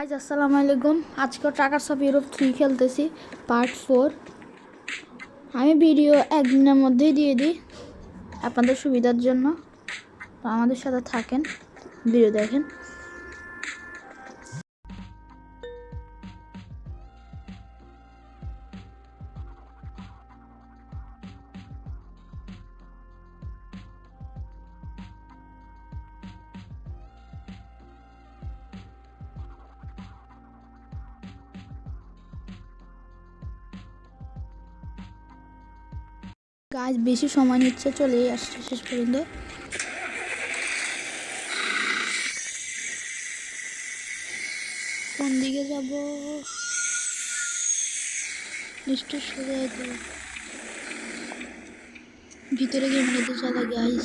Guys আসসালামু আলাইকুম। আজকে ট্রাকার্স অফ ইউরোপ 3 খেলতেছি পার্ট 4। আমি ভিডিও একদিনের মধ্যেই দিয়ে দিই আপনাদের সুবিধার জন্য, তো আমাদের সাথে থাকেন, ভিডিও দেখেন। গাছ বেশি সময় নিচ্ছে, চলে আসছে শেষ পর্যন্ত। কোন দিকে যাব? নিশ্চয় সোজা যেতে হবে। ভিতরে গিয়ে মেলাতে চলে গাইজ।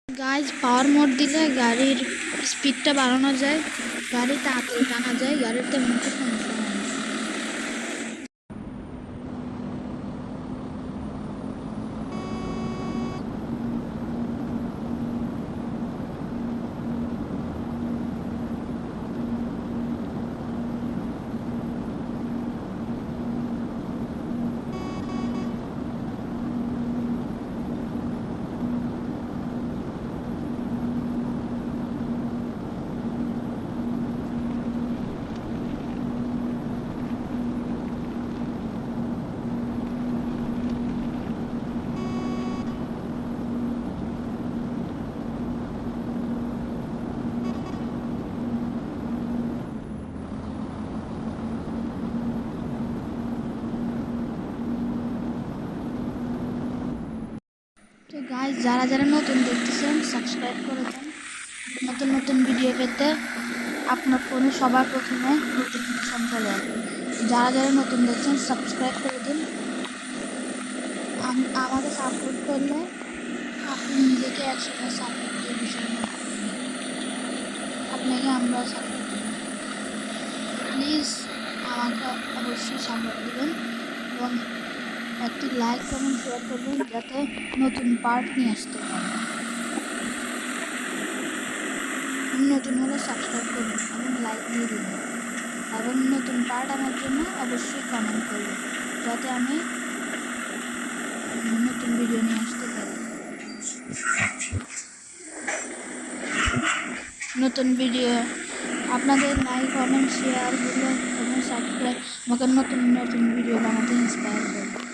গাইজ পাওয়ার মোড দিলে গাড়ির স্পিডটা বাড়ানো যায়, গাড়ি তাড়াতাড়ি টানা যায়, গাড়ির তেমন কোনো সমস্যা হয় না। তো গাইজ যারা যারা নতুন দেখতেছেন সাবস্ক্রাইব করে দেন, নতুন নতুন ভিডিও পেতে আপনার ফোনে সবার প্রথমে নোটিফিকেশন চলে আসবে। যারা যারা নতুন দেখছেন সাবস্ক্রাইব করে দিন। আমাকে সাপোর্ট করলে আপনি নিজেকে একসময় সাপোর্ট দিয়ে বিষয় না, আপনাকে আমরা সাপোর্ট দেব। প্লিজ আমাকে অবশ্যই সাপোর্ট দেবেন এবং একটি লাইক কমেন্ট শেয়ার করবেন যাতে নতুন পার্ট নিয়ে আসতে পারে। নতুন হলে সাবস্ক্রাইব করবেন এবং লাইক দিয়ে দেবেন এবং নতুন পার্ট আমার জন্য অবশ্যই কমেন্ট করবেন যাতে আমি নতুন ভিডিও নিয়ে আসতে পারি। নতুন ভিডিও আপনাদের লাইক কমেন্ট শেয়ারগুলো এবং সাবস্ক্রাইব আমাকে নতুন নতুন ভিডিও বানাতে ইন্সপায়ার করবে।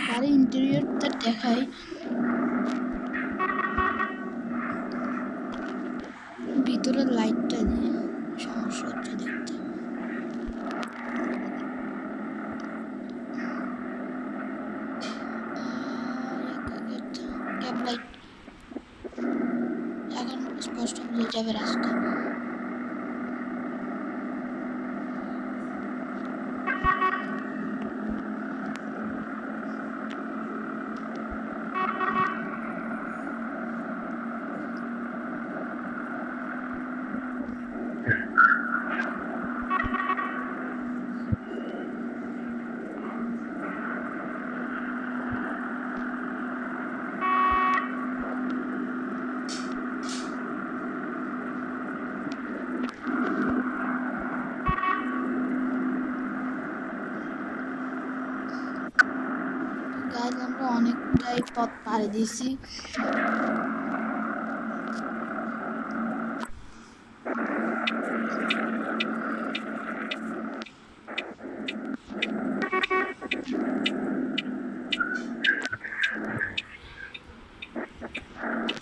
গাড়ির ইন্টেরিয়রটা দেখাই, ভিতরের লাইটটা দিয়ে সমস্যা হচ্ছে দেখতে। পথ পাড়ি দিয়েছি।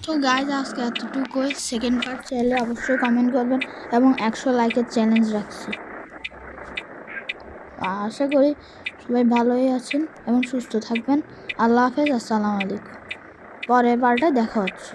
তো গাইজ আজকে এতটুকুই। সেকেন্ড পার্ট চাইলে অবশ্যই কমেন্ট করবেন এবং 100 লাইকের চ্যালেঞ্জ রাখছি। আশা করি সবাই ভালোই আছেন এবং সুস্থ থাকবেন। আল্লাহ হাফেজ, আসসালামু আলাইকুম। পরের পার্টে দেখা হচ্ছে।